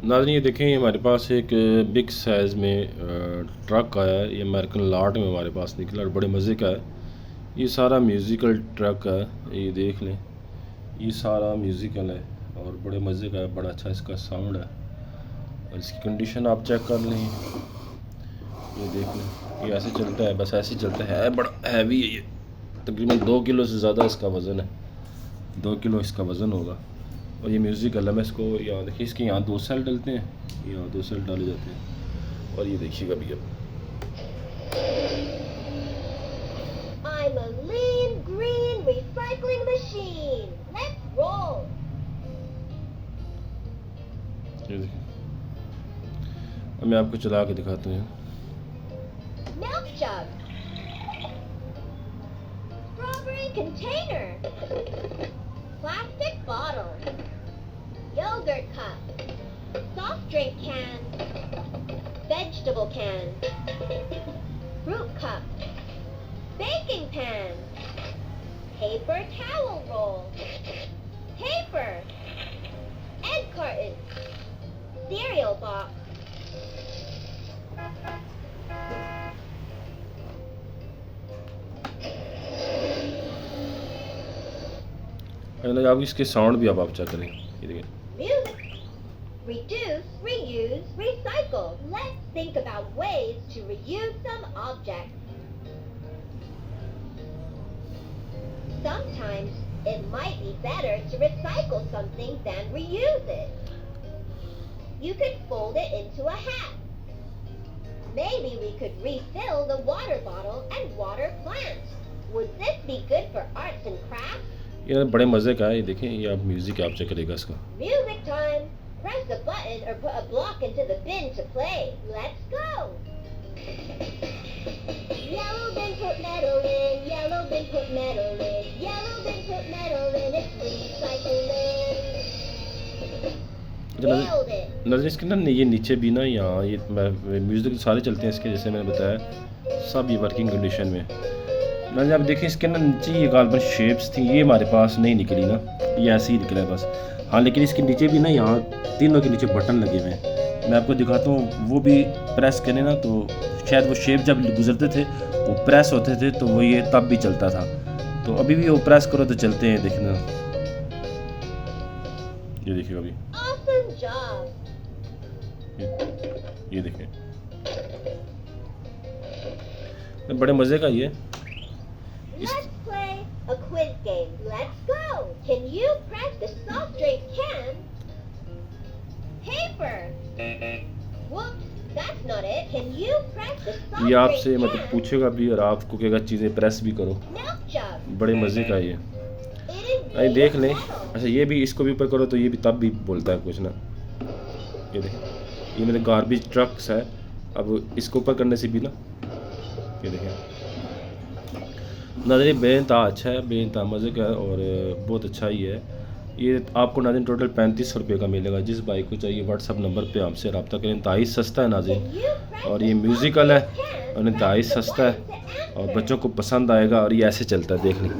नाज़रीन ये देखें, ये हमारे पास एक बिग साइज़ में ट्रक आया है। ये अमेरिकन लाट में हमारे पास निकला और बड़े मज़े का है। ये सारा म्यूज़िकल ट्रक है, ये देख लें, ये सारा म्यूज़िकल है और बड़े मज़े का है। बड़ा अच्छा इसका साउंड है और इसकी कंडीशन आप चेक कर लें। ये देख लें, ये ऐसे चलता है, बस ऐसे ही चलता है। बड़ा हैवी है ये, तकरीबन 2 किलो से ज़्यादा इसका वज़न है। 2 किलो इसका वज़न होगा। और ये म्यूज़िक अलम है। इसको यहाँ देखिए, इसके यहाँ 2 सेल डलते हैं, यहाँ 2 सेल डाले जाते हैं। और ये देखिएगा भैया, I'm a lean green recycling machine. Let's roll. ये देखिए, अब मैं आपको चला के दिखाता हूँ। Milk jug. Strawberry container. Plastic bottle. Yogurt cup. Soft drink can. Vegetable can. Fruit cup. Baking pan. Paper towel roll. Paper. Egg carton. Cereal box. आप इसके साउंड भी आप चेक करें। ये देखिए, Music. Reduce, reuse, recycle. Let's think about ways to reuse some objects. Sometimes it might be better to recycle something than reuse it. You could fold it into a hat. Maybe we could refill the water bottle and water plants. Would this be good for arts and crafts? ये बड़े मज़े का है। ये देखें, ये आप music आप चेक करेगा इसका। Music time. Press the button or put a block into the bin to play. Let's go. Yellow bin put metal in. Yellow bin put metal in. Yellow bin put metal in. It's recycling. Nailed it. नज़र इसके ना ये नीचे भी ना, यहाँ ये music सारे चलते हैं इसके, जैसे मैंने बताया, सब ये वर्किंग कंडीशन में। ना आप देखें, इसके ना नीचे ये गालबन शेप्स थी, ये हमारे पास नहीं निकली ना, ये ऐसे ही निकला है बस। हाँ, लेकिन इसके नीचे भी ना, यहाँ तीनों के नीचे बटन लगे हुए हैं। मैं आपको दिखाता हूँ, वो भी प्रेस करें ना तो शायद वो शेप जब गुजरते थे वो प्रेस होते थे, तो वो ये तब भी चलता था। तो अभी भी वो प्रेस करो तो चलते हैं। देखना, ये देखिए अभी, Awesome job. ये देखिए, बड़े मज़े का ये। Let's play a quiz game. Let's go. Can you press the soft drink can? Paper. Whoops, that's not it. Can you press the soft ये आपसे drink मतलब can? पूछेगा भी और आपको कहेगा चीज़ें प्रेस भी करो। Milk jug. बड़े मज़े का ये। It is अरे made देख of लें, metal. अच्छा ये भी, इसको भी ऊपर करो तो ये भी तब भी बोलता है कुछ ना। ये देखें, ये मेरे गार्बेज ट्रक्स है। अब इसको ऊपर करने से भी ना, ये देखें नाज़रीन, बेइंतहा अच्छा है, बेइंतहा मज़े का है और बहुत अच्छा ही है। ये आपको नाज़रीन टोटल 3500 रुपये का मिलेगा। जिस बाइक को चाहिए व्हाट्सअप नंबर पे हमसे रब्ता करें। इंतहाई सस्ता है नाज़रीन, Can you press और the ये soft म्यूज़िकल है drink can? और इंतहाई Press the सस्ता है button to और answer. बच्चों को पसंद आएगा। और ये ऐसे चलता है, देख लें,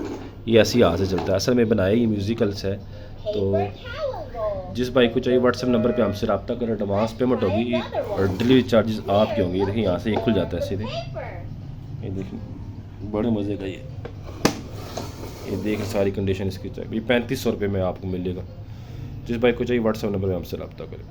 ये ऐसे ही हाथ से चलता है। असल में बनाया ये म्यूज़िकल्स है। तो Paper towel roll. जिस बाइक को चाहिए व्हाट्सएप नंबर पे हमसे रब्ता करें। एडवांस पेमेंट होगी और डिलीवरी चार्जेस आपके होंगे। ये देखिए, यहाँ से ये खुल जाता है सीधे। Paper. ये देखिए, बड़े मज़े का ये देख सारी कंडीशन इसकी चाहिए। ये 3500 रुपये में आपको मिलेगा। जिस बाइक को चाहिए व्हाट्सएप नंबर पे हमसे रब्ता करें।